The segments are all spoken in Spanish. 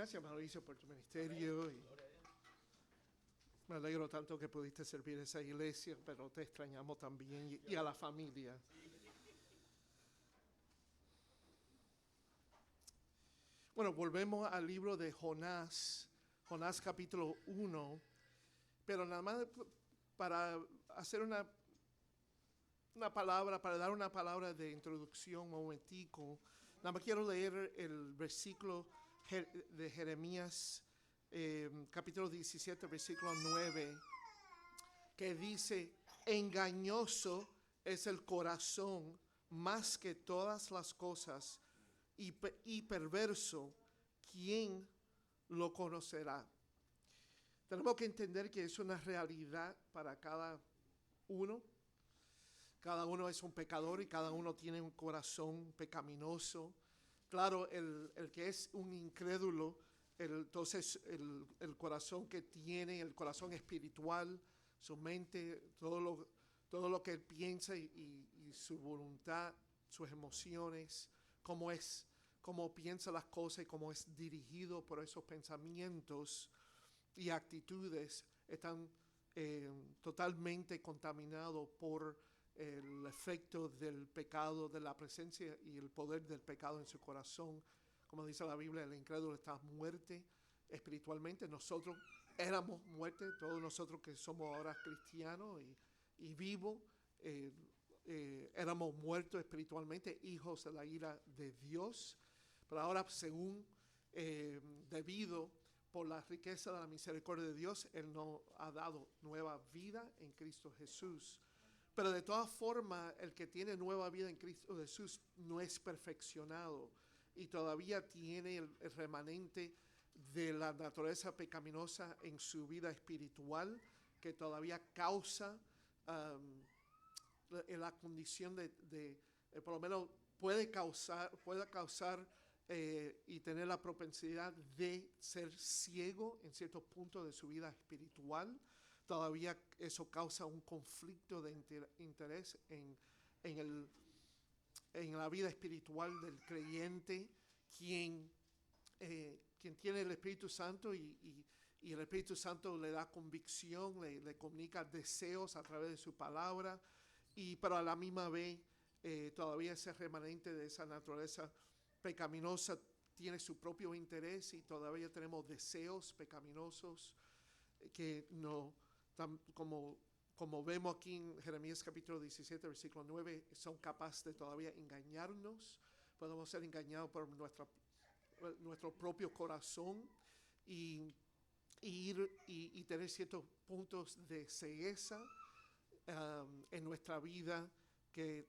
Gracias, Mauricio, por tu ministerio. Y me alegro tanto que pudiste servir a esa iglesia, pero te extrañamos también y a la familia. Bueno, volvemos al libro de Jonás, Jonás capítulo 1, pero nada más para hacer una palabra, para dar una palabra de introducción un momentico, nada más quiero leer el versículo de Jeremías, capítulo 17, versículo 9, que dice: engañoso es el corazón más que todas las cosas y perverso, ¿quién lo conocerá? Tenemos que entender que es una realidad para cada uno. Cada uno es un pecador y cada uno tiene un corazón pecaminoso. Claro, el que es un incrédulo, entonces el corazón que tiene, el corazón espiritual, su mente, todo lo que él piensa y su voluntad, sus emociones, cómo piensa las cosas y cómo es dirigido por esos pensamientos y actitudes, están totalmente contaminados por el efecto del pecado, de la presencia y el poder del pecado en su corazón. Como dice la Biblia, el incrédulo está muerto espiritualmente. Nosotros éramos muertos, todos nosotros que somos ahora cristianos y vivos, éramos muertos espiritualmente, hijos de la ira de Dios. Pero ahora, según debido por la riqueza de la misericordia de Dios, Él nos ha dado nueva vida en Cristo Jesús. Pero de todas formas, el que tiene nueva vida en Cristo Jesús no es perfeccionado y todavía tiene el remanente de la naturaleza pecaminosa en su vida espiritual, que todavía causa la condición de por lo menos puede causar y tener la propensidad de ser ciego en ciertos puntos de su vida espiritual. Todavía eso causa un conflicto de interés en la vida espiritual del creyente, quien tiene el Espíritu Santo y el Espíritu Santo le da convicción, le comunica deseos a través de su palabra, pero a la misma vez todavía ese remanente de esa naturaleza pecaminosa tiene su propio interés y todavía tenemos deseos pecaminosos que no, como vemos aquí en Jeremías capítulo 17, versículo 9, son capaces de todavía engañarnos. Podemos ser engañados por nuestro propio corazón y tener ciertos puntos de cegueza en nuestra vida que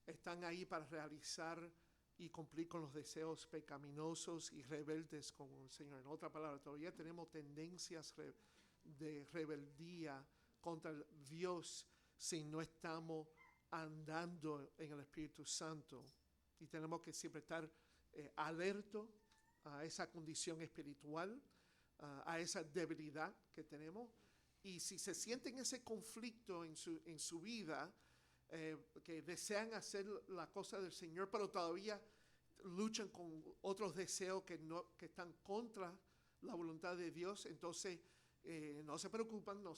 están ahí para realizar y cumplir con los deseos pecaminosos y rebeldes con el Señor. En otra palabra, todavía tenemos tendencias de rebeldía contra Dios si no estamos andando en el Espíritu Santo. Y tenemos que siempre estar alertos a esa condición espiritual, a esa debilidad que tenemos. Y si se sienten ese conflicto en su vida, que desean hacer la cosa del Señor, pero todavía luchan con otros deseos que están contra la voluntad de Dios, entonces no se preocupan, no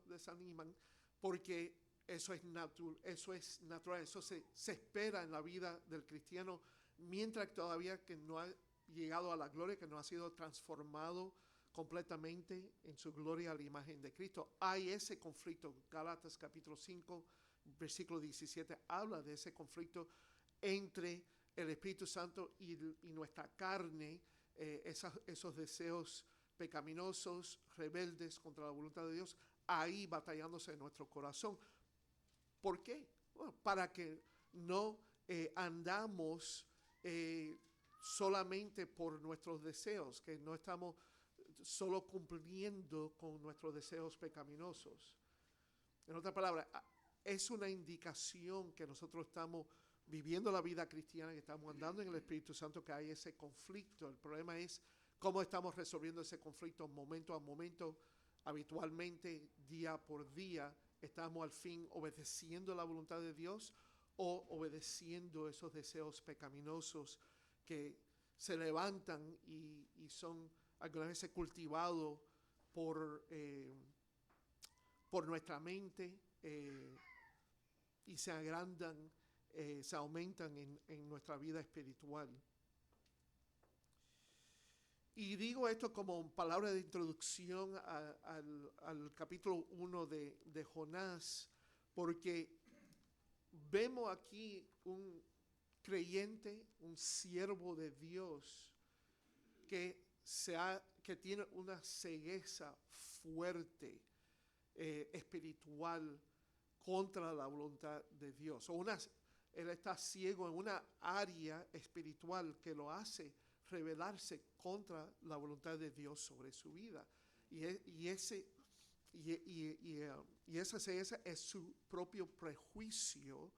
desaniman, porque eso es natural, eso se espera en la vida del cristiano, mientras todavía que no ha llegado a la gloria, que no ha sido transformado completamente en su gloria a la imagen de Cristo. Hay ese conflicto. Gálatas capítulo 5, versículo 17, habla de ese conflicto entre el Espíritu Santo y nuestra carne, esos deseos pecaminosos, rebeldes contra la voluntad de Dios, ahí batallándose en nuestro corazón. ¿Por qué? Bueno, para que no andamos solamente por nuestros deseos, que no estamos solo cumpliendo con nuestros deseos pecaminosos. En otras palabras, es una indicación que nosotros estamos viviendo la vida cristiana, que estamos andando en el Espíritu Santo, que hay ese conflicto. El problema es cómo estamos resolviendo ese conflicto momento a momento, habitualmente, día por día. ¿Estamos al fin obedeciendo la voluntad de Dios o obedeciendo esos deseos pecaminosos que se levantan y son algunas veces cultivados por nuestra mente y se agrandan, se aumentan en nuestra vida espiritual. Y digo esto como palabra de introducción al capítulo 1 de Jonás, porque vemos aquí un creyente, un siervo de Dios, que tiene una cegueza fuerte, espiritual, contra la voluntad de Dios. Él está ciego en una área espiritual que lo hace rebelarse contra la voluntad de Dios sobre su vida. Y esa cegueza es su propio prejuicio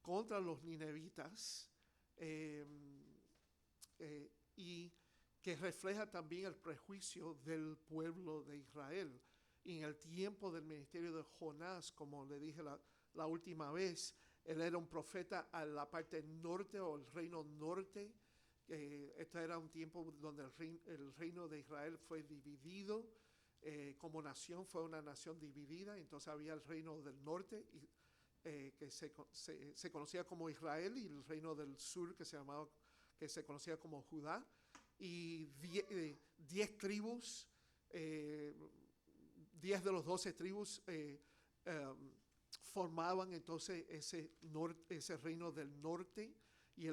contra los ninevitas, y que refleja también el prejuicio del pueblo de Israel. Y en el tiempo del ministerio de Jonás, como le dije la última vez, él era un profeta a la parte norte o el reino norte. Este era un tiempo donde el reino de Israel fue dividido. Como nación fue una nación dividida. Entonces había el reino del norte, que se conocía como Israel, y el reino del sur que se conocía como Judá. Y 10 tribus, 10 de los 12 tribus formaban entonces ese reino del norte, y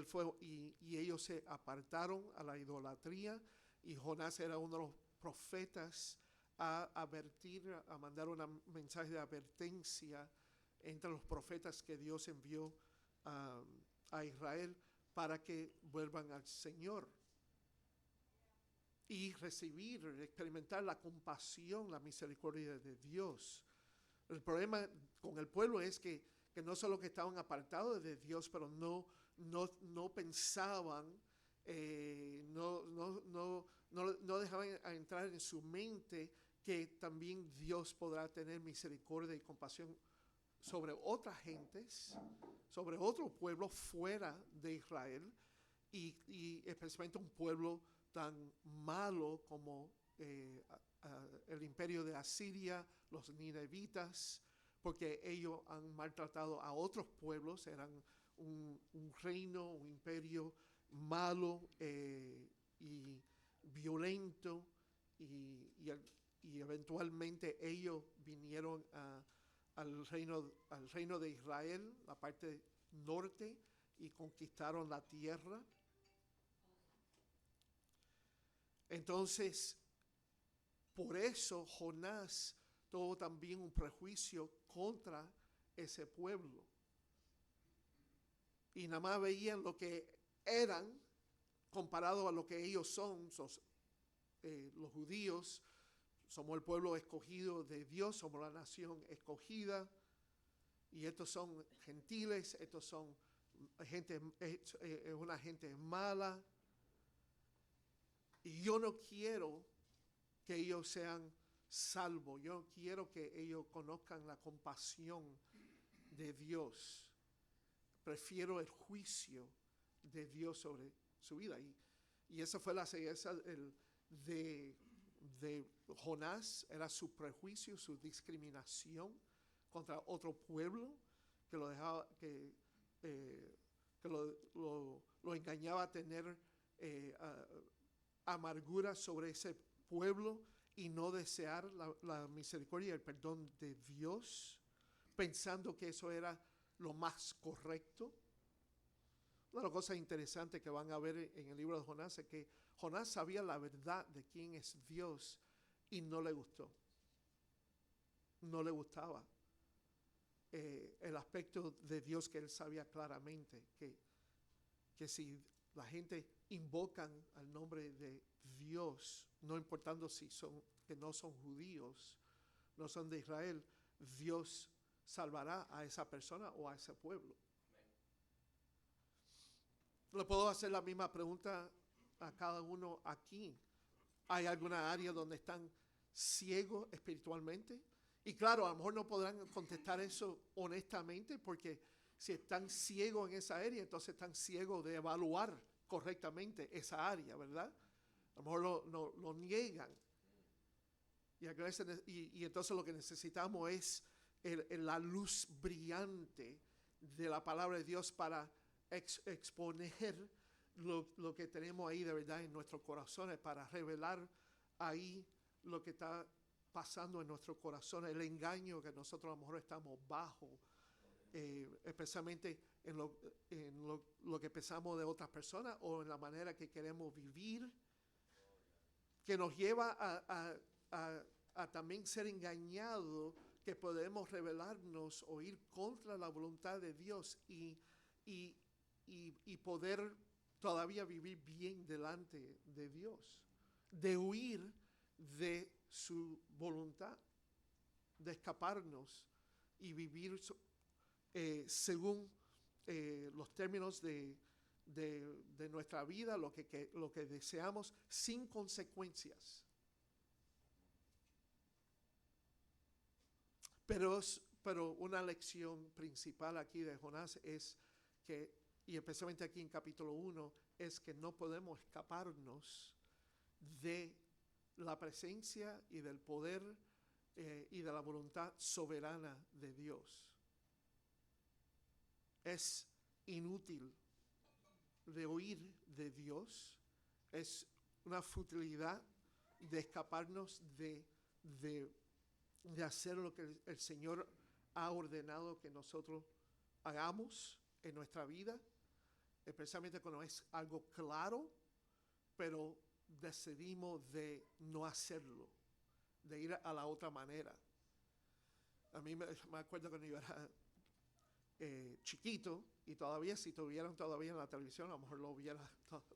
ellos se apartaron a la idolatría, y Jonás era uno de los profetas a mandar un mensaje de advertencia entre los profetas que Dios envió a Israel para que vuelvan al Señor y experimentar la compasión, la misericordia de Dios. El problema con el pueblo es que no solo que estaban apartados de Dios, pero no pensaban, no dejaban entrar en su mente que también Dios podrá tener misericordia y compasión sobre otras gentes, sobre otro pueblo fuera de Israel, y especialmente un pueblo tan malo como el imperio de Asiria, los ninevitas, porque ellos han maltratado a otros pueblos, eran un reino, un imperio malo y violento, y eventualmente ellos vinieron al reino de Israel, la parte norte, y conquistaron la tierra. Entonces, por eso Jonás tuvo también un prejuicio contra ese pueblo. Y nada más veían lo que eran comparado a lo que ellos son. Los judíos somos el pueblo escogido de Dios, somos la nación escogida. Y estos son gentiles, estos son una gente mala. Y yo no quiero que ellos sean salvos. Yo quiero que ellos conozcan la compasión de Dios. Prefiero el juicio de Dios sobre su vida. Y esa fue la cegueza de Jonás. Era su prejuicio, su discriminación contra otro pueblo que lo dejaba, que lo engañaba a tener amargura sobre ese pueblo y no desear la misericordia y el perdón de Dios, pensando que eso era lo más correcto. Una de las cosas interesantes que van a ver en el libro de Jonás es que Jonás sabía la verdad de quién es Dios y no le gustó. No le gustaba el aspecto de Dios que él sabía claramente, que si la gente invocan al nombre de Dios, no importando que no son judíos, no son de Israel, Dios salvará a esa persona o a ese pueblo. Le puedo hacer la misma pregunta a cada uno aquí. ¿Hay alguna área donde están ciegos espiritualmente? Y claro, a lo mejor no podrán contestar eso honestamente, porque si están ciegos en esa área, entonces están ciegos de evaluar correctamente esa área, ¿verdad? A lo mejor lo niegan. Y entonces lo que necesitamos es la luz brillante de la palabra de Dios para exponer lo que tenemos ahí de verdad en nuestros corazones, para revelar ahí lo que está pasando en nuestros corazones, el engaño que nosotros a lo mejor estamos bajo, especialmente en lo que pensamos de otras personas o en la manera que queremos vivir, que nos lleva a también ser engañados, que podemos rebelarnos o ir contra la voluntad de Dios y poder todavía vivir bien delante de Dios, de huir de su voluntad, de escaparnos y vivir según los términos de nuestra vida, lo que deseamos, sin consecuencias. Pero una lección principal aquí de Jonás es que, y especialmente aquí en capítulo 1, es que no podemos escaparnos de la presencia y del poder y de la voluntad soberana de Dios. Es inútil de huir de Dios, es una futilidad de escaparnos de hacer lo que el Señor ha ordenado que nosotros hagamos en nuestra vida, especialmente cuando es algo claro, pero decidimos de no hacerlo, de ir a la otra manera. A mí me acuerdo cuando yo era chiquito, y todavía si tuvieran todavía en la televisión, a lo mejor lo viera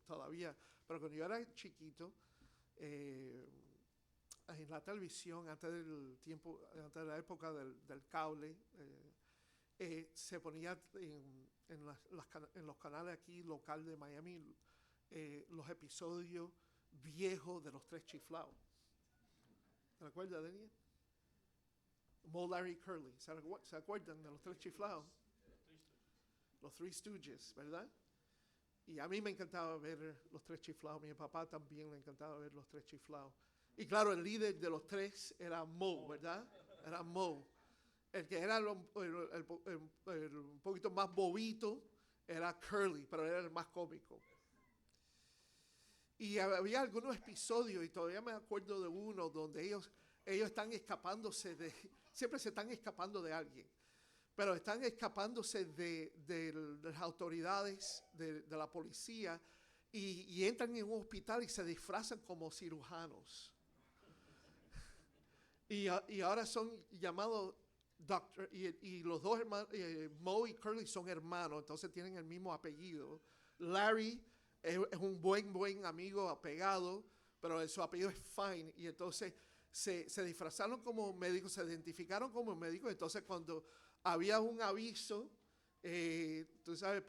todavía, pero cuando yo era chiquito, en la televisión, antes de la época del cable, se ponía en los canales aquí local de Miami los episodios viejos de los Tres Chiflados. ¿Se acuerdan, Daniel? Moe, Larry, Curly. ¿Se acuerdan de los Tres Chiflados? Los Three Stooges, ¿verdad? Y a mí me encantaba ver los Tres Chiflados. A mi papá también le encantaba ver los Tres Chiflados. Y claro, el líder de los tres era Moe, ¿verdad? Era Moe. El que era un poquito más bobito era Curly, pero era el más cómico. Y había algunos episodios, y todavía me acuerdo de uno, donde ellos están escapándose siempre se están escapando de alguien, pero están escapándose de las autoridades, de la policía, y entran en un hospital y se disfrazan como cirujanos. Y ahora son llamados doctor, y los dos hermanos, Moe y Curly, son hermanos, entonces tienen el mismo apellido. Larry es un buen amigo apegado, pero su apellido es Fine, y entonces se disfrazaron como médicos, se identificaron como médicos. Entonces cuando había un aviso, tú sabes,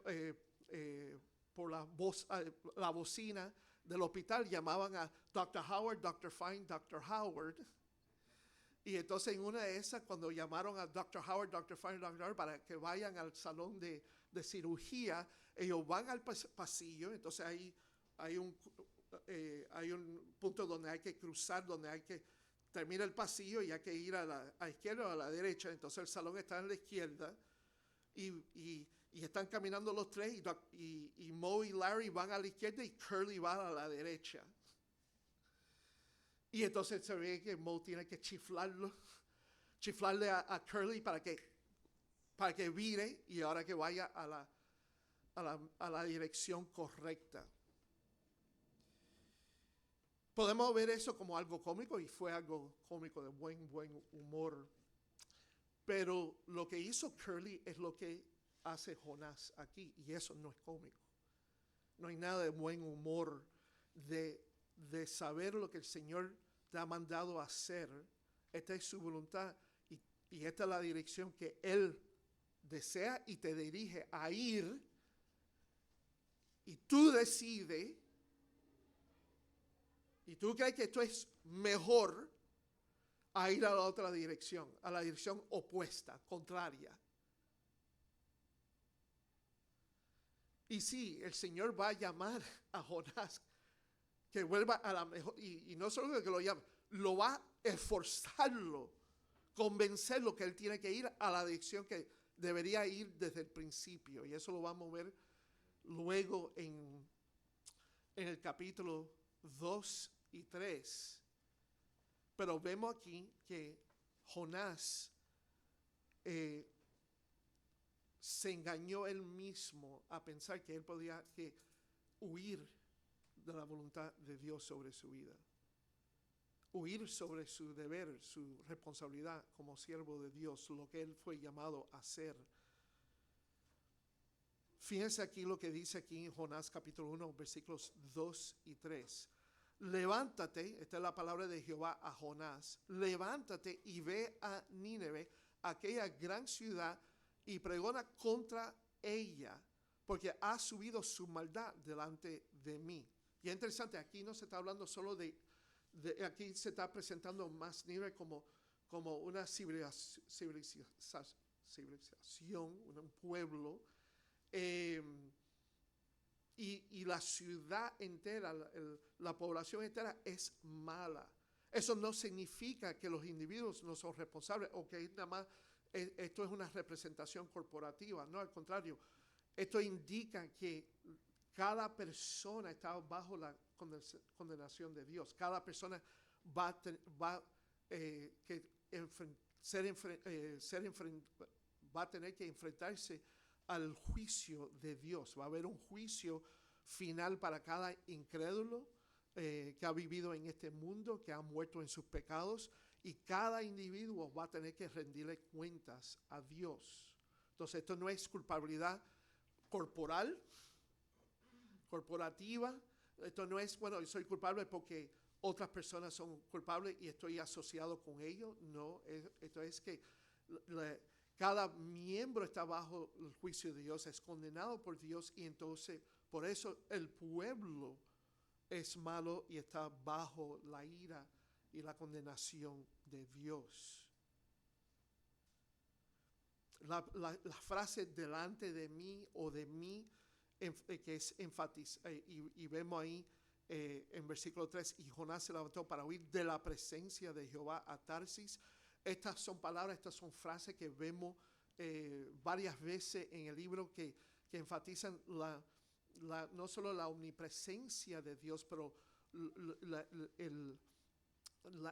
por la bocina del hospital, llamaban a Dr. Howard, Dr. Fine, Dr. Howard. Y entonces en una de esas, cuando llamaron a Dr. Howard, Dr. Fine, Dr. Howard, para que vayan al salón de cirugía, ellos van al pasillo. Entonces hay un punto donde hay que cruzar, donde hay que terminar el pasillo y hay que ir a la izquierda o a la derecha. Entonces el salón está a la izquierda y están caminando los tres, y Moe y Larry van a la izquierda y Curly va a la derecha. Y entonces se ve que Moe tiene que chiflarle a Curly para que vire y ahora que vaya a la dirección correcta. Podemos ver eso como algo cómico, y fue algo cómico de buen humor. Pero lo que hizo Curly es lo que hace Jonás aquí, y eso no es cómico. No hay nada de buen humor de saber lo que el Señor te ha mandado a hacer. Esta es su voluntad, y esta es la dirección que Él desea y te dirige a ir, y tú decides, y tú crees que esto es mejor a ir a la otra dirección, a la dirección opuesta, contraria. Y sí, el Señor va a llamar a Jonás que vuelva a la mejor, y no solo que lo llame, lo va a esforzarlo, convencerlo que él tiene que ir a la dirección que debería ir desde el principio. Y eso lo vamos a ver luego en el capítulo 2 y 3. Pero vemos aquí que Jonás se engañó él mismo a pensar que él podía huir de la voluntad de Dios sobre su vida. Huir sobre su deber, su responsabilidad como siervo de Dios, lo que él fue llamado a hacer. Fíjense aquí lo que dice aquí en Jonás capítulo 1, versículos 2 y 3. Levántate, esta es la palabra de Jehová a Jonás, levántate y ve a Nínive, aquella gran ciudad, y pregona contra ella, porque ha subido su maldad delante de mí. Y es interesante, aquí no se está hablando solo de aquí se está presentando más Nínive como una civilización, un pueblo, y la ciudad entera, la población entera es mala. Eso no significa que los individuos no son responsables o que nada más esto es una representación corporativa. No, al contrario, esto indica que cada persona está bajo la condenación de Dios. Cada persona va a tener que enfrentarse al juicio de Dios. Va a haber un juicio final para cada incrédulo que ha vivido en este mundo, que ha muerto en sus pecados, y cada individuo va a tener que rendirle cuentas a Dios. Entonces, esto no es culpabilidad corporativa. Esto no es, bueno, soy culpable porque otras personas son culpables y estoy asociado con ellos. No, esto es que cada miembro está bajo el juicio de Dios, es condenado por Dios, y entonces por eso el pueblo es malo y está bajo la ira y la condenación de Dios. La frase delante de mí o de mí, que es enfatizar, y vemos ahí en versículo 3, y Jonás se levantó para huir de la presencia de Jehová a Tarsis. Estas son palabras, estas son frases que vemos varias veces en el libro que enfatizan no solo la omnipresencia de Dios, pero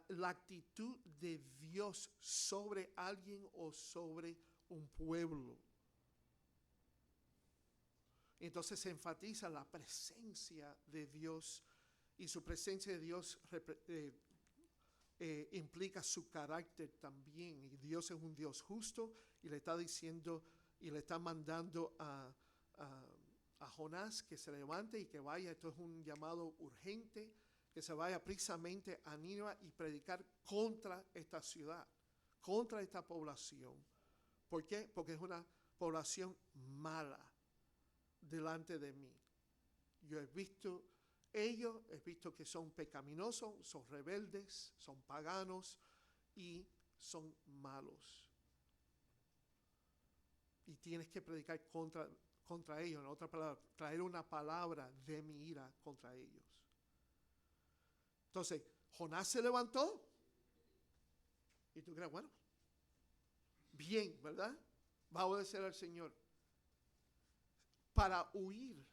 la actitud de Dios sobre alguien o sobre un pueblo. Entonces se enfatiza la presencia de Dios, y su presencia de Dios implica su carácter también. Y Dios es un Dios justo, y le está diciendo y le está mandando a Jonás que se levante y que vaya. Esto es un llamado urgente, que se vaya precisamente a Nínive y predicar contra esta ciudad, contra esta población. ¿Por qué? Porque es una población mala delante de mí. Yo he visto que son pecaminosos, son rebeldes, son paganos y son malos. Y tienes que predicar contra ellos. En otra palabra, traer una palabra de mi ira contra ellos. Entonces, Jonás se levantó. Y tú crees, bueno, bien, ¿verdad? Va a obedecer al Señor para huir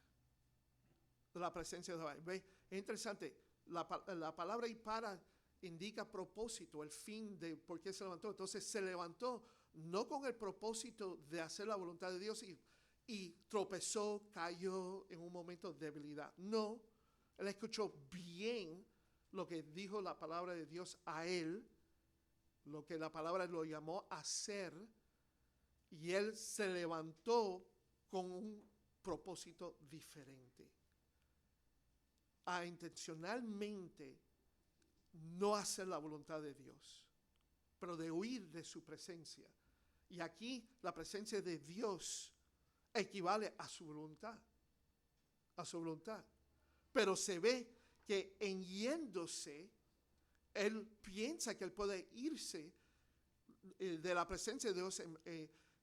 de la presencia de Jehová. ¿Ves? Es interesante. La palabra y para indica propósito, el fin de por qué se levantó. Entonces se levantó no con el propósito de hacer la voluntad de Dios y tropezó, cayó en un momento de debilidad. No, él escuchó bien lo que dijo la palabra de Dios a él, lo que la palabra lo llamó a hacer, y él se levantó con un propósito diferente. A intencionalmente no hacer la voluntad de Dios, pero de huir de su presencia. Y aquí la presencia de Dios equivale a su voluntad, Pero se ve que en yéndose, él piensa que él puede irse de la presencia de Dios,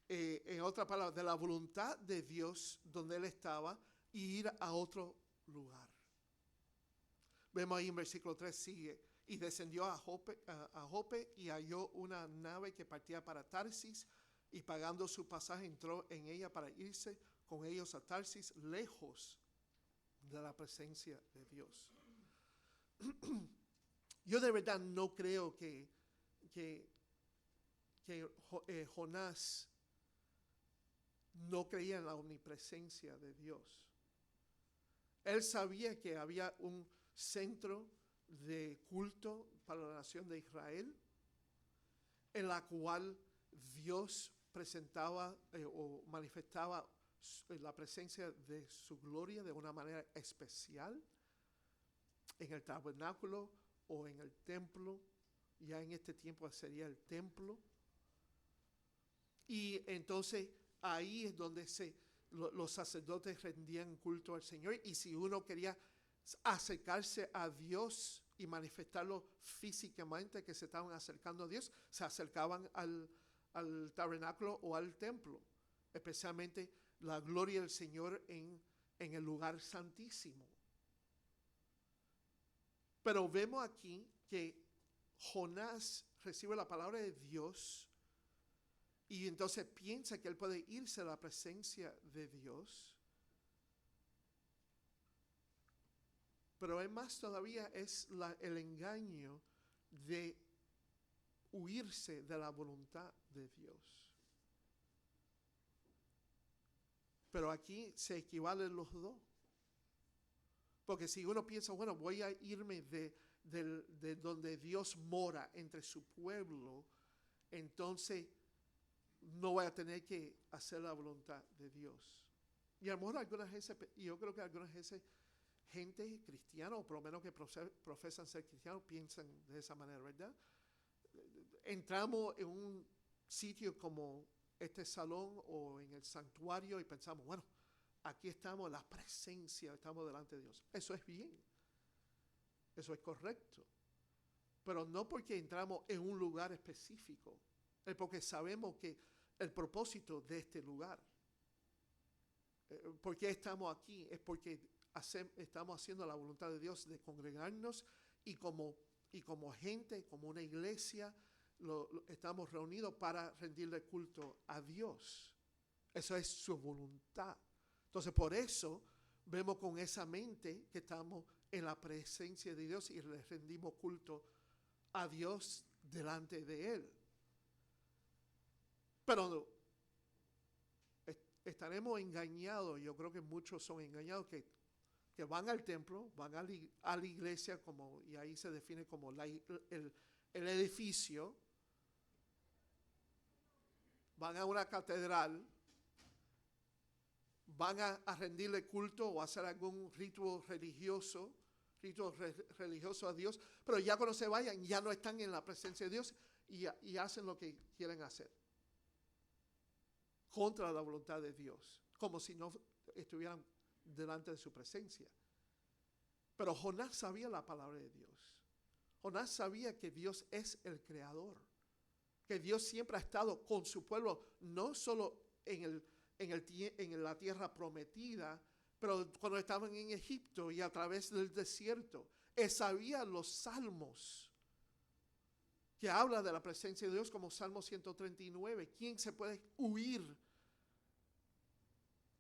en otra palabra, de la voluntad de Dios donde él estaba, y ir a otro lugar. Vemos ahí en versículo 3, sigue. Y descendió a Jope y halló una nave que partía para Tarsis, y pagando su pasaje entró en ella para irse con ellos a Tarsis, lejos de la presencia de Dios. Yo de verdad no creo que Jonás no creía en la omnipresencia de Dios. Él sabía que había un centro de culto para la nación de Israel, en la cual Dios presentaba o manifestaba la presencia de su gloria de una manera especial en el tabernáculo o en el templo. Ya en este tiempo sería el templo. Y entonces ahí es donde los sacerdotes rendían culto al Señor. Y si uno quería acercarse a Dios y manifestarlo físicamente, que se estaban acercando a Dios, se acercaban al tabernáculo o al templo, especialmente la gloria del Señor en el lugar santísimo. Pero vemos aquí que Jonás recibe la palabra de Dios y entonces piensa que él puede irse a la presencia de Dios. Pero es más todavía, es el engaño de huirse de la voluntad de Dios. Pero aquí se equivalen los dos. Porque si uno piensa, bueno, voy a irme de donde Dios mora, entre su pueblo, entonces no voy a tener que hacer la voluntad de Dios. Y a lo mejor algunas veces, yo creo que algunas veces, gente cristiana, o por lo menos que profesan ser cristianos, piensan de esa manera, ¿verdad? Entramos en un sitio como este salón o en el santuario y pensamos, bueno, aquí estamos en la presencia, estamos delante de Dios. Eso es bien, eso es correcto. Pero no porque entramos en un lugar específico, es porque sabemos que el propósito de este lugar, ¿por qué estamos aquí? Es porque estamos haciendo la voluntad de Dios de congregarnos y como gente, como una iglesia, estamos reunidos para rendirle culto a Dios. Eso es su voluntad. Entonces, por eso vemos con esa mente que estamos en la presencia de Dios y le rendimos culto a Dios delante de Él. Pero estaremos engañados, yo creo que muchos son engañados, que van al templo, van a la iglesia, y ahí se define como el edificio, van a una catedral, van a rendirle culto o hacer algún rito religioso a Dios, pero ya cuando se vayan ya no están en la presencia de Dios y hacen lo que quieren hacer contra la voluntad de Dios, como si no estuvieran delante de su presencia. Pero Jonás sabía la palabra de Dios. Jonás sabía que Dios es el creador, que Dios siempre ha estado con su pueblo, no solo en la tierra prometida, pero cuando estaban en Egipto y a través del desierto. Él sabía los salmos que habla de la presencia de Dios, como Salmo 139. ¿Quién se puede huir?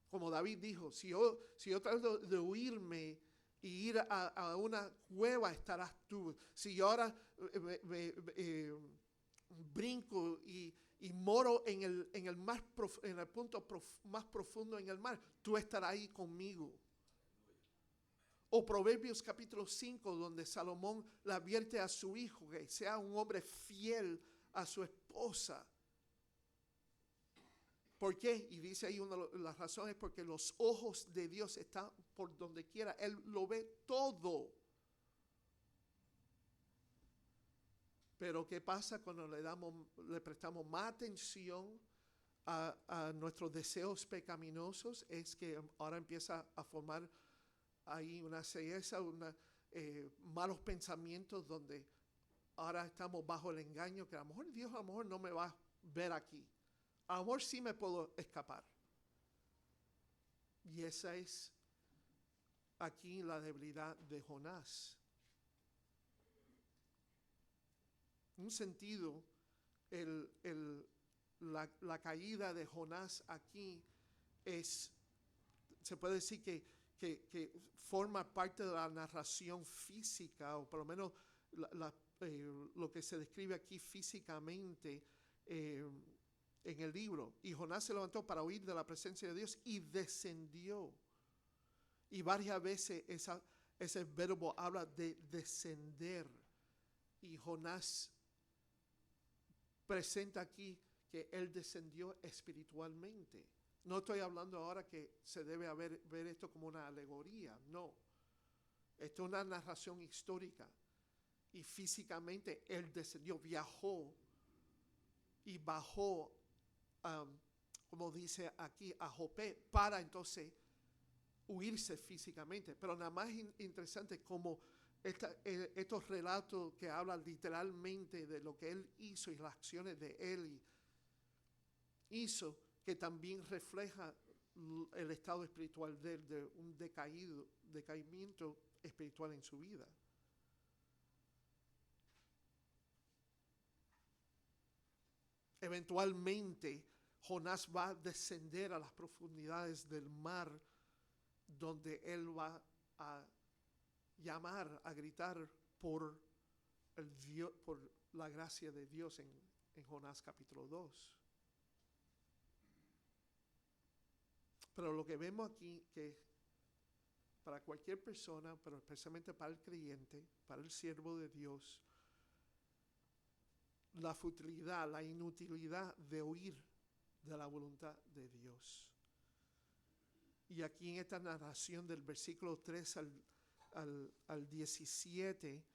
Como David dijo, si yo trato de huirme y ir a una cueva, estarás tú. Si yo ahora brinco y moro en el punto más profundo en el mar, tú estarás ahí conmigo. O Proverbios capítulo 5, donde Salomón le advierte a su hijo que sea un hombre fiel a su esposa. ¿Por qué? Y dice ahí una de las razones, porque los ojos de Dios están por donde quiera. Él lo ve todo. Pero ¿qué pasa cuando le prestamos más atención a nuestros deseos pecaminosos? Es que ahora empieza a formar ahí una ceguera, malos pensamientos, donde ahora estamos bajo el engaño que a lo mejor Dios no me va a ver aquí. A lo mejor sí me puedo escapar. Y esa es aquí la debilidad de Jonás. En un sentido, la caída de Jonás aquí se puede decir que forma parte de la narración física, o por lo menos lo que se describe aquí físicamente en el libro. Y Jonás se levantó para huir de la presencia de Dios y descendió. Y varias veces ese verbo habla de descender. Y Jonás presenta aquí que él descendió espiritualmente. No estoy hablando ahora que se debe ver esto como una alegoría, no. Esto es una narración histórica. Y físicamente él descendió, viajó y bajó, como dice aquí, a Jope, para entonces huirse físicamente. Pero nada más interesante como estos relatos que hablan literalmente de lo que él hizo y las acciones de él hizo, que también refleja el estado espiritual de él, de un decaimiento espiritual en su vida. Eventualmente, Jonás va a descender a las profundidades del mar, donde él va a llamar, a gritar por la gracia de Dios en Jonás capítulo 2. Pero lo que vemos aquí, que para cualquier persona, pero especialmente para el creyente, para el siervo de Dios, la futilidad, la inutilidad de huir de la voluntad de Dios. Y aquí en esta narración del versículo 3 al 17,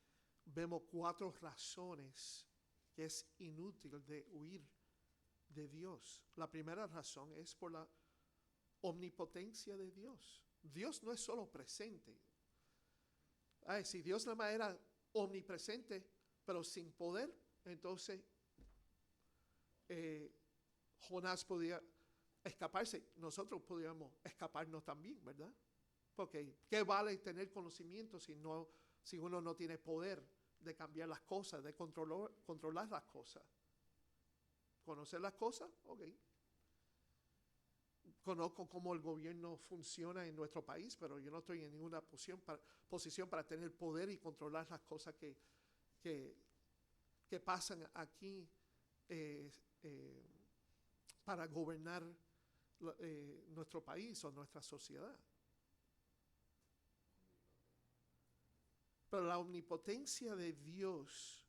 vemos 4 razones que es inútil de huir de Dios. La primera razón es por la omnipotencia de Dios. Dios no es solo presente. Si Dios nada más era omnipresente, pero sin poder, entonces Jonás podía escaparse. Nosotros podíamos escaparnos también, ¿verdad? Porque ¿qué vale tener conocimiento si uno no tiene poder de cambiar las cosas, de controlar las cosas? ¿Conocer las cosas? Ok. Conozco cómo el gobierno funciona en nuestro país, pero yo no estoy en ninguna posición para tener poder y controlar las cosas que pasan aquí para gobernar nuestro país o nuestra sociedad. Pero la omnipotencia de Dios,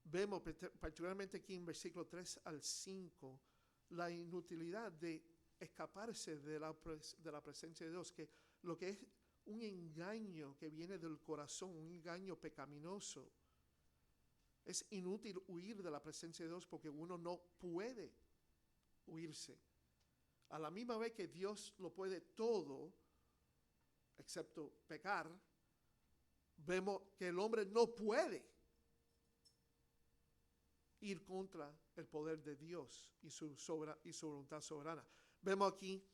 vemos particularmente aquí en versículo 3 al 5, la inutilidad de escaparse de la presencia de Dios, que lo que es un engaño que viene del corazón, un engaño pecaminoso. Es inútil huir de la presencia de Dios porque uno no puede huirse. A la misma vez que Dios lo puede todo, excepto pecar, vemos que el hombre no puede ir contra el poder de Dios y su voluntad soberana. Vemos aquí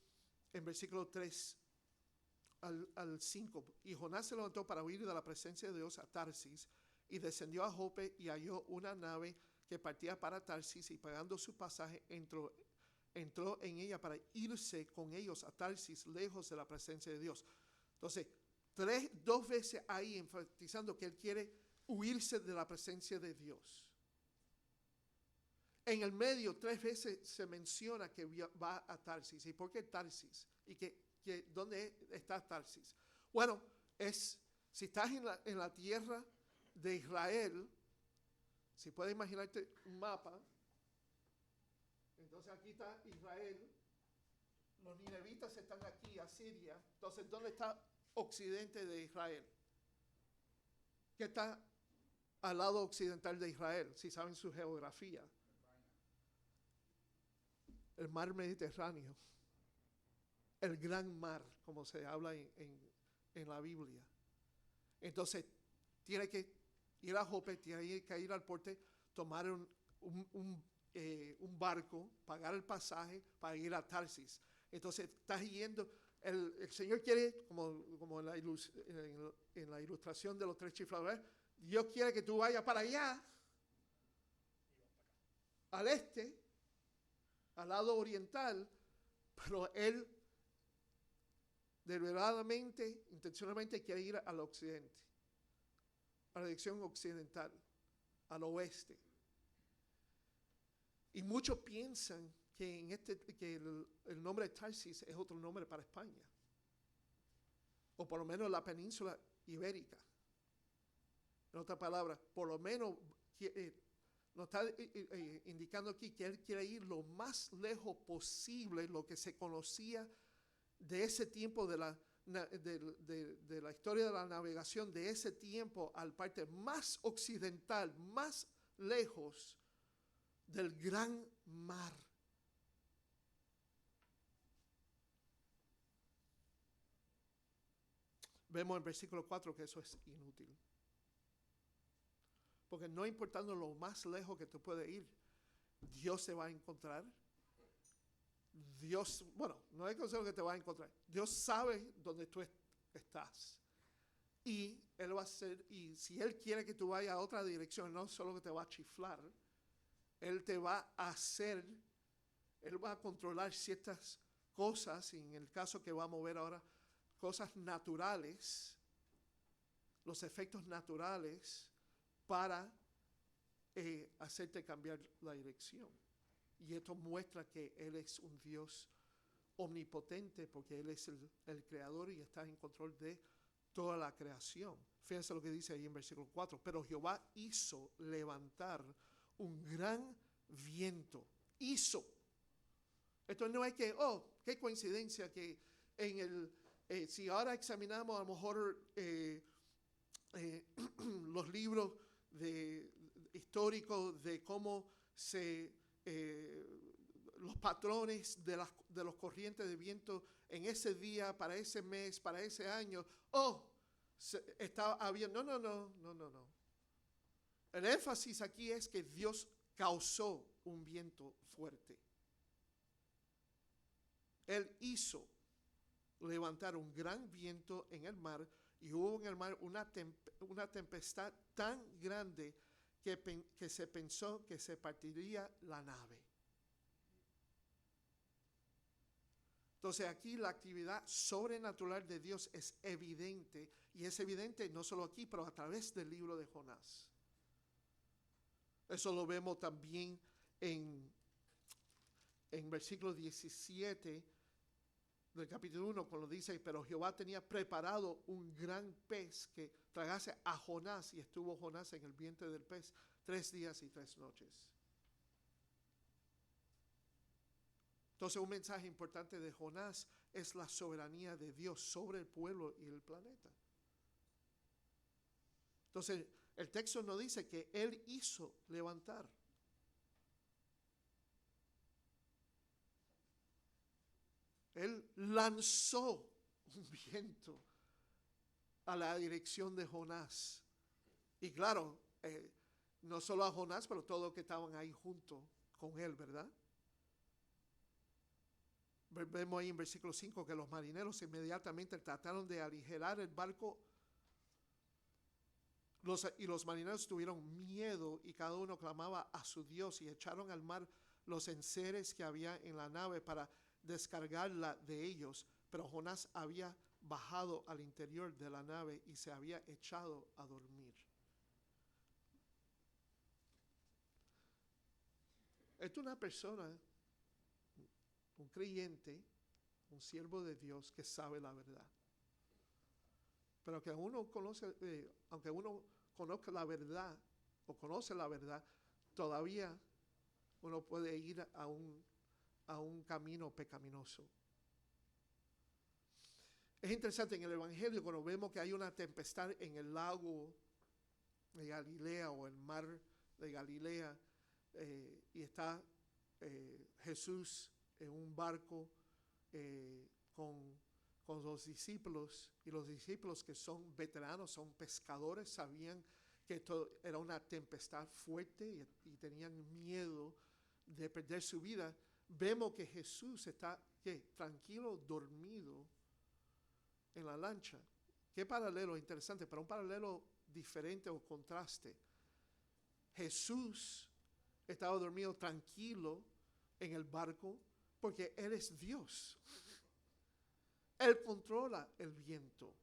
en versículo 3 al 5, y Jonás se levantó para huir de la presencia de Dios a Tarsis, y descendió a Jope y halló una nave que partía para Tarsis, y pagando su pasaje entró en ella para irse con ellos a Tarsis, lejos de la presencia de Dios. Entonces, 2 veces ahí enfatizando que él quiere huirse de la presencia de Dios. En el medio 3 veces se menciona que va a Tarsis. ¿Y por qué Tarsis? ¿Y dónde está Tarsis? Bueno, si estás en la tierra de Israel, si puedes imaginarte un mapa, entonces aquí está Israel, los ninevitas están aquí, Asiria. Entonces, ¿dónde está occidente de Israel? ¿Qué está al lado occidental de Israel? Si saben su geografía. El mar Mediterráneo, el gran mar, como se habla en la Biblia. Entonces, tiene que ir a Jope, tiene que ir al puerto, tomar un barco, pagar el pasaje para ir a Tarsis. Entonces, estás yendo el Señor quiere, como en la ilustración de los 3 chifladores, Dios quiere que tú vayas para allá, al este, al lado oriental, pero Él deliberadamente, intencionalmente quiere ir al occidente, a la dirección occidental, al oeste. Y muchos piensan que el nombre de Tarsis es otro nombre para España, o por lo menos la península ibérica. En otras palabras, por lo menos nos está indicando aquí que él quiere ir lo más lejos posible, lo que se conocía de ese tiempo de la historia de la navegación, de ese tiempo al parte más occidental, más lejos del gran mar. Vemos en versículo 4 que eso es inútil. Porque no importando lo más lejos que tú puedes ir, Dios se va a encontrar. Dios, bueno, no es consejo que te va a encontrar. Dios sabe dónde tú estás. Y Él va a hacer, y si Él quiere que tú vayas a otra dirección, no solo que te va a chiflar, Él te va a hacer, Él va a controlar ciertas cosas, y en el caso que vamos a ver ahora, cosas naturales, los efectos naturales, para hacerte cambiar la dirección. Y esto muestra que Él es un Dios omnipotente, porque Él es el creador y está en control de toda la creación. Fíjense lo que dice ahí en versículo 4. Pero Jehová hizo levantar un gran viento. Hizo. Esto no es que, qué coincidencia que si ahora examinamos a lo mejor los libros históricos de cómo los patrones de los corrientes de viento en ese día, para ese mes, para ese año, estaba habiendo, no. El énfasis aquí es que Dios causó un viento fuerte. Él hizo levantar un gran viento en el mar, y hubo en el mar una tempestad tan grande que se pensó que se partiría la nave. Entonces aquí la actividad sobrenatural de Dios es evidente, y es evidente no solo aquí, pero a través del libro de Jonás. Eso lo vemos también en versículo 17 del capítulo 1, cuando dice: pero Jehová tenía preparado un gran pez que tragase a Jonás, y estuvo Jonás en el vientre del pez 3 días y 3 noches. Entonces, un mensaje importante de Jonás es la soberanía de Dios sobre el pueblo y el planeta. Entonces, el texto nos dice que Él hizo levantar. Él lanzó un viento a la dirección de Jonás. Y claro, no solo a Jonás, pero todos los que estaban ahí junto con él, ¿verdad? Vemos ahí en versículo 5 que los marineros inmediatamente trataron de aligerar el barco. Los marineros tuvieron miedo, y cada uno clamaba a su Dios, y echaron al mar los enseres que había en la nave para descargarla de ellos. Pero Jonás había bajado al interior de la nave y se había echado a dormir. Esta es una persona, un creyente, un siervo de Dios que sabe la verdad. Pero que aunque uno conozca la verdad o conoce la verdad, todavía uno puede ir a un camino pecaminoso. Es interesante en el Evangelio cuando vemos que hay una tempestad en el lago de Galilea o el mar de Galilea, y está Jesús en un barco con los discípulos, y los discípulos, que son veteranos, son pescadores, sabían que esto era una tempestad fuerte y tenían miedo de perder su vida. Vemos que Jesús está tranquilo, dormido, en la lancha. ¿Qué paralelo interesante? Pero un paralelo diferente o contraste. Jesús estaba dormido tranquilo en el barco porque Él es Dios. Él controla el viento.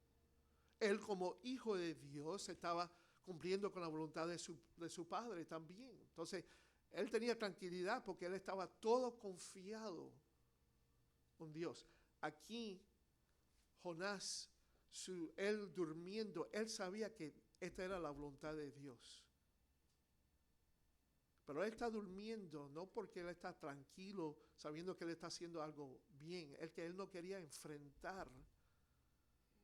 Él como hijo de Dios estaba cumpliendo con la voluntad de su Padre también. Entonces, Él tenía tranquilidad porque Él estaba todo confiado con Dios. Aquí, Jonás, él durmiendo, él sabía que esta era la voluntad de Dios. Pero él está durmiendo no porque él está tranquilo, sabiendo que él está haciendo algo bien. Es que él no quería enfrentar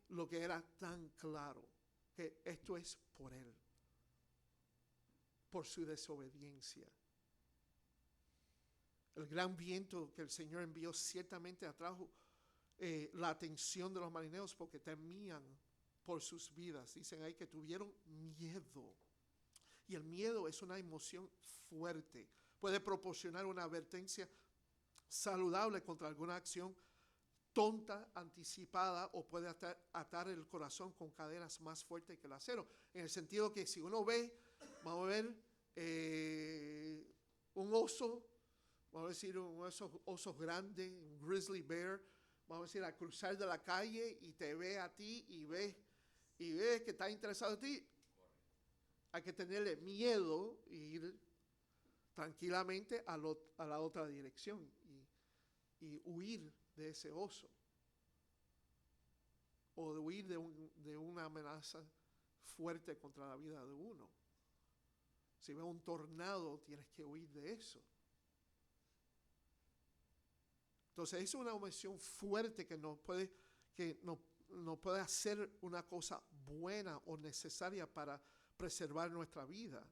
lo que era tan claro, que esto es por él, por su desobediencia. El gran viento que el Señor envió ciertamente atrajo la atención de los marineros porque temían por sus vidas. Dicen ahí que tuvieron miedo. Y el miedo es una emoción fuerte. Puede proporcionar una advertencia saludable contra alguna acción tonta, anticipada, o puede atar el corazón con cadenas más fuertes que el acero. En el sentido que si uno ve, vamos a ver un oso, vamos a decir un oso grande, un grizzly bear, vamos a decir a cruzar de la calle y te ve a ti y ve que está interesado en ti. Hay que tenerle miedo e ir tranquilamente a la otra dirección y huir de ese oso. O de huir de una amenaza fuerte contra la vida de uno. Si ves un tornado, tienes que huir de eso. Entonces, es una emoción fuerte que nos puede hacer una cosa buena o necesaria para preservar nuestra vida.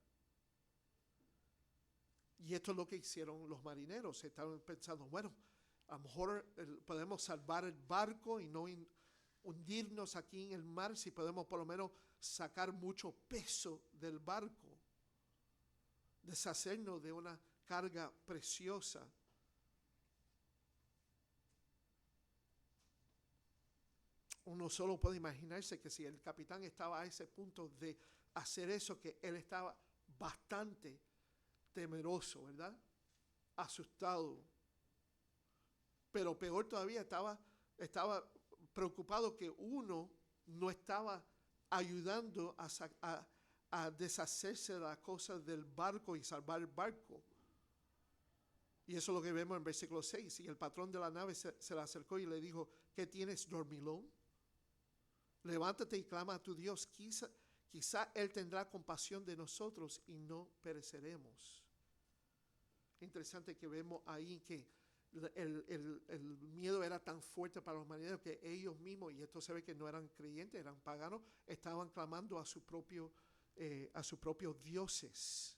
Y esto es lo que hicieron los marineros. Estaban pensando, bueno, a lo mejor podemos salvar el barco y no hundirnos aquí en el mar, si podemos por lo menos sacar mucho peso del barco, deshacernos de una carga preciosa. Uno solo puede imaginarse que si el capitán estaba a ese punto de hacer eso, que él estaba bastante temeroso, ¿verdad? Asustado. Pero peor todavía, estaba preocupado que uno no estaba ayudando a deshacerse de las cosas del barco y salvar el barco. Y eso es lo que vemos en versículo 6. Y el patrón de la nave se le acercó y le dijo, ¿qué tienes, dormilón? Levántate y clama a tu Dios. Quizá Él tendrá compasión de nosotros y no pereceremos. Interesante que vemos ahí que el miedo era tan fuerte para los marineros que ellos mismos, y esto se ve que no eran creyentes, eran paganos, estaban clamando a sus propios dioses.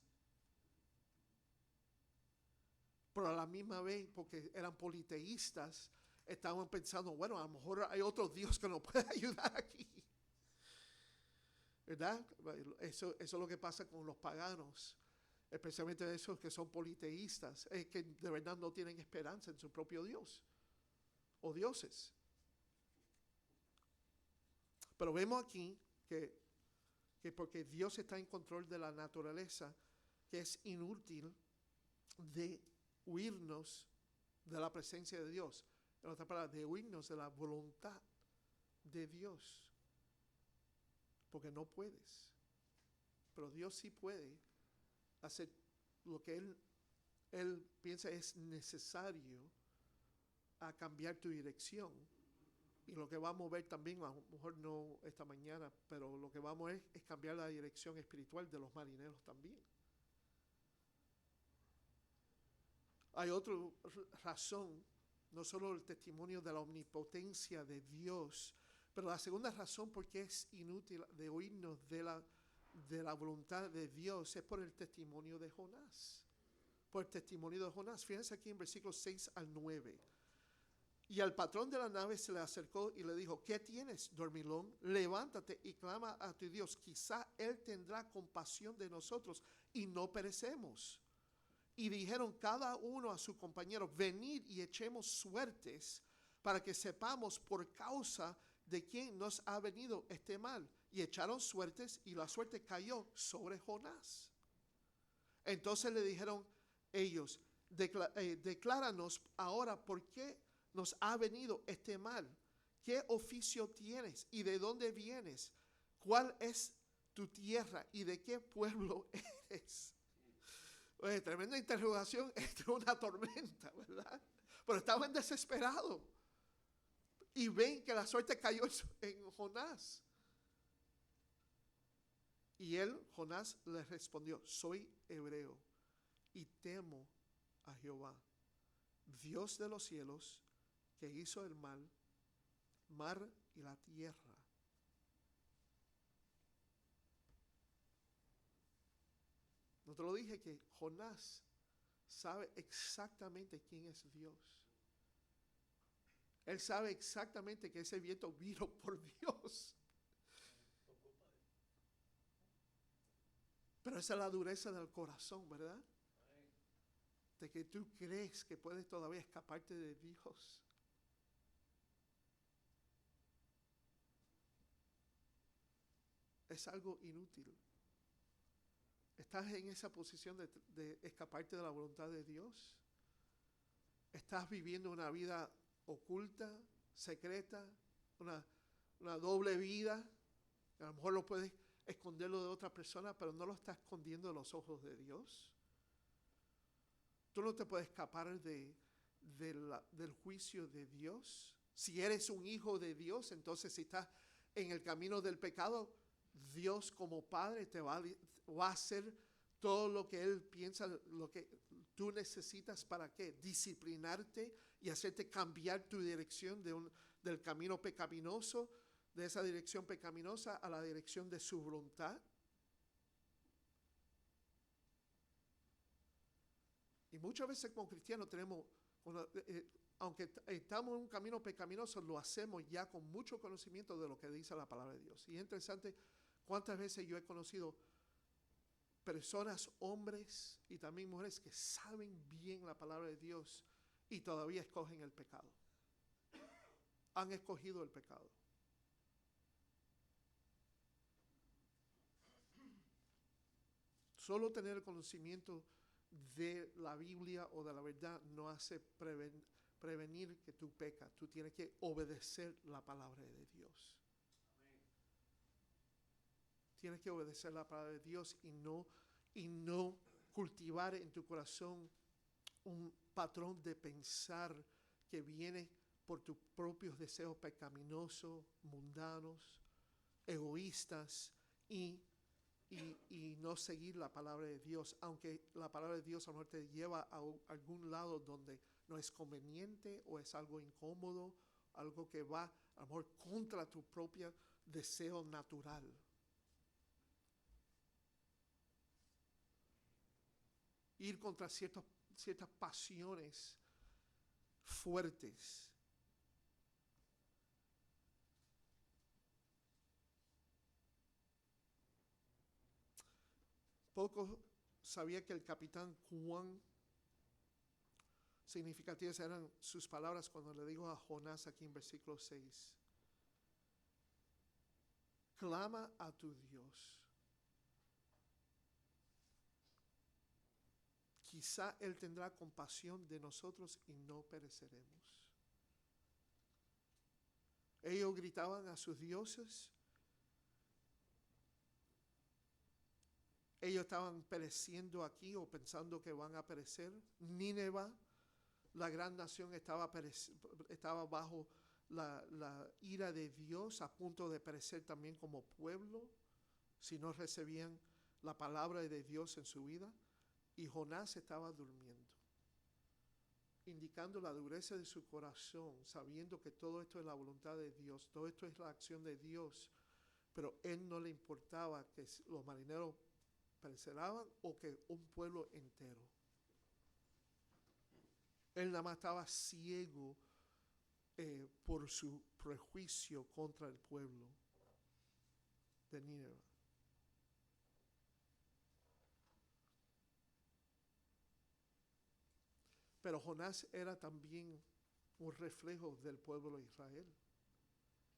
Pero a la misma vez, porque eran politeístas, estaban pensando, bueno, a lo mejor hay otro Dios que nos puede ayudar aquí. ¿Verdad? Eso es lo que pasa con los paganos, especialmente esos que son politeístas, es que de verdad no tienen esperanza en su propio Dios o dioses. Pero vemos aquí que porque Dios está en control de la naturaleza, que es inútil de huirnos de la presencia de Dios. En otras palabras, de huirnos de la voluntad de Dios. Porque no puedes. Pero Dios sí puede hacer lo que Él piensa es necesario a cambiar tu dirección. Y lo que vamos a ver también, a lo mejor no esta mañana, pero lo que vamos a ver es cambiar la dirección espiritual de los marineros también. Hay otra razón, no solo el testimonio de la omnipotencia de Dios, pero la segunda razón por qué es inútil de oírnos de la voluntad de Dios es por el testimonio de Jonás. Por el testimonio de Jonás. Fíjense aquí en versículos 6 al 9. Y al patrón de la nave se le acercó y le dijo, ¿qué tienes, dormilón? Levántate y clama a tu Dios. Quizá Él tendrá compasión de nosotros y no perecemos. Y dijeron cada uno a su compañero, venid y echemos suertes para que sepamos por causa ¿de quién nos ha venido este mal? Y echaron suertes y la suerte cayó sobre Jonás. Entonces le dijeron ellos, decláranos ahora por qué nos ha venido este mal. ¿Qué oficio tienes y de dónde vienes? ¿Cuál es tu tierra y de qué pueblo eres? Oye, tremenda interrogación entre una tormenta, ¿verdad? Pero estaban desesperados y ven que la suerte cayó en Jonás. Y Jonás, les respondió, soy hebreo y temo a Jehová, Dios de los cielos, que hizo el mar y la tierra. No te lo dije que Jonás sabe exactamente quién es Dios. Él sabe exactamente que ese viento vino por Dios. Pero esa es la dureza del corazón, ¿verdad? De que tú crees que puedes todavía escaparte de Dios. Es algo inútil. ¿Estás en esa posición de escaparte de la voluntad de Dios? ¿Estás viviendo una vida oculta, secreta, una doble vida? A lo mejor lo puedes esconderlo de otra persona, pero no lo estás escondiendo de los ojos de Dios. Tú no te puedes escapar del juicio de Dios. Si eres un hijo de Dios, entonces si estás en el camino del pecado, Dios como Padre te va a hacer todo lo que Él piensa, lo que tú necesitas. ¿Para qué? Disciplinarte y hacerte cambiar tu dirección del camino pecaminoso, de esa dirección pecaminosa a la dirección de su voluntad. Y muchas veces como cristianos tenemos, aunque estamos en un camino pecaminoso, lo hacemos ya con mucho conocimiento de lo que dice la palabra de Dios. Y es interesante cuántas veces yo he conocido personas, hombres y también mujeres que saben bien la palabra de Dios y todavía escogen el pecado. Han escogido el pecado. Solo tener el conocimiento de la Biblia o de la verdad no hace prevenir que tú pecas. Tú tienes que obedecer la palabra de Dios. Tienes que obedecer la palabra de Dios y no cultivar en tu corazón un patrón de pensar que viene por tus propios deseos pecaminosos, mundanos, egoístas y no seguir la palabra de Dios, aunque la palabra de Dios a lo mejor te lleva a algún lado donde no es conveniente o es algo incómodo, algo que va a lo mejor contra tu propio deseo natural. Ir contra ciertas pasiones fuertes. Poco sabía que el capitán Juan, significativas eran sus palabras cuando le dijo a Jonás aquí en versículo 6. Clama a tu Dios. Quizá Él tendrá compasión de nosotros y no pereceremos. Ellos gritaban a sus dioses. Ellos estaban pereciendo aquí o pensando que van a perecer. Nínive, la gran nación, estaba bajo la ira de Dios, a punto de perecer también como pueblo, si no recibían la palabra de Dios en su vida. Y Jonás estaba durmiendo, indicando la dureza de su corazón, sabiendo que todo esto es la voluntad de Dios, todo esto es la acción de Dios, pero él no le importaba que los marineros pereceraban o que un pueblo entero. Él nada más estaba ciego por su prejuicio contra el pueblo de Nínive. Pero Jonás era también un reflejo del pueblo de Israel.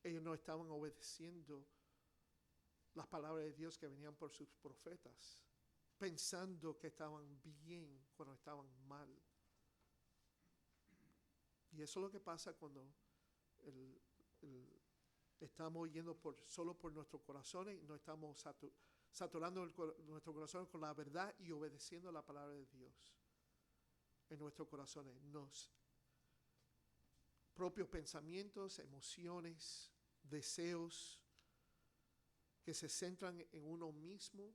ellos no estaban obedeciendo las palabras de Dios que venían por sus profetas, pensando que estaban bien cuando estaban mal. Y eso es lo que pasa cuando estamos yendo solo por nuestros corazones y no estamos saturando nuestros corazones con la verdad y obedeciendo la palabra de Dios en nuestros corazones. Propios pensamientos, emociones, deseos que se centran en uno mismo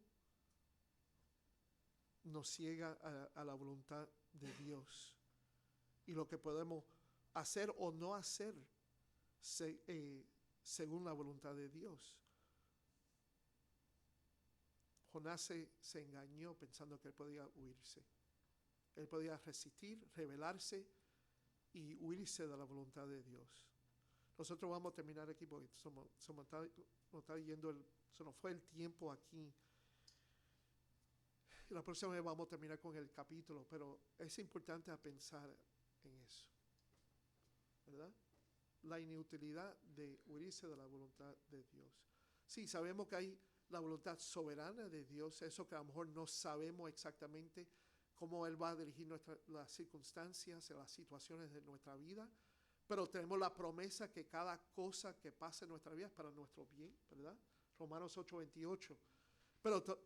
nos ciega a la voluntad de Dios y lo que podemos hacer o no hacer según la voluntad de Dios. Jonás se engañó pensando que él podía huirse. Él podía resistir, rebelarse y huirse de la voluntad de Dios. Nosotros vamos a terminar aquí porque se nos fue el tiempo aquí. Y la próxima vez vamos a terminar con el capítulo, pero es importante pensar en eso, ¿verdad? La inutilidad de huirse de la voluntad de Dios. Sí, sabemos que hay la voluntad soberana de Dios, eso que a lo mejor no sabemos exactamente cómo Él va a dirigir las circunstancias, las situaciones de nuestra vida, pero tenemos la promesa que cada cosa que pase en nuestra vida es para nuestro bien, ¿verdad? Romanos 8:28.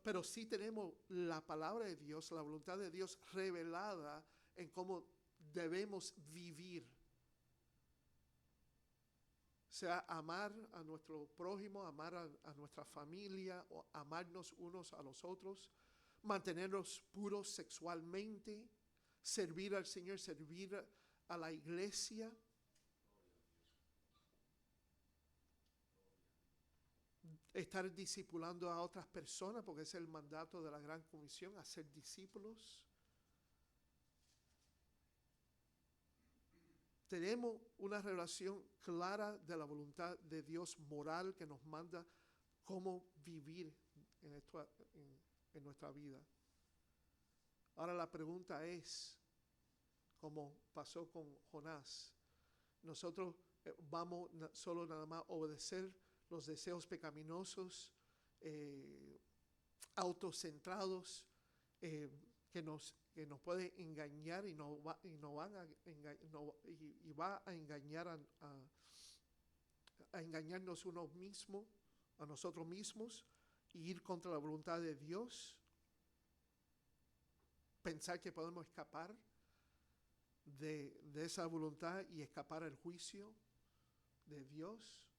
Pero sí tenemos la palabra de Dios, la voluntad de Dios revelada en cómo debemos vivir. O sea, amar a nuestro prójimo, amar a nuestra familia, o amarnos unos a los otros, mantenernos puros sexualmente, servir al Señor, servir a la iglesia. Estar discipulando a otras personas, porque es el mandato de la Gran Comisión, hacer discípulos. Tenemos una revelación clara de la voluntad de Dios moral que nos manda cómo vivir en nuestra vida. Ahora la pregunta es, como pasó con Jonás, nosotros vamos solo nada más a obedecer los deseos pecaminosos, autocentrados, que nos pueden engañar y va a engañar a engañarnos a nosotros mismos, y ir contra la voluntad de Dios, pensar que podemos escapar de esa voluntad y escapar al juicio de Dios,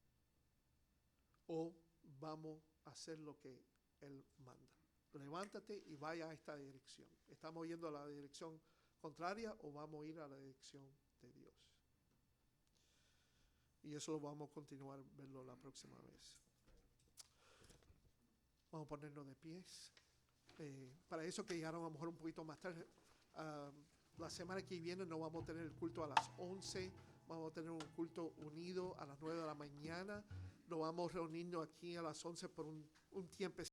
o vamos a hacer lo que Él manda. Levántate y vaya a esta dirección. ¿Estamos yendo a la dirección contraria o vamos a ir a la dirección de Dios? Y eso lo vamos a continuar a verlo la próxima vez. Vamos a ponernos de pies. Para eso que llegaron a lo mejor un poquito más tarde, la semana que viene no vamos a tener el culto a las 11, vamos a tener un culto unido a las 9 de la mañana. Nos vamos a reunirnos aquí a las 11 por un tiempo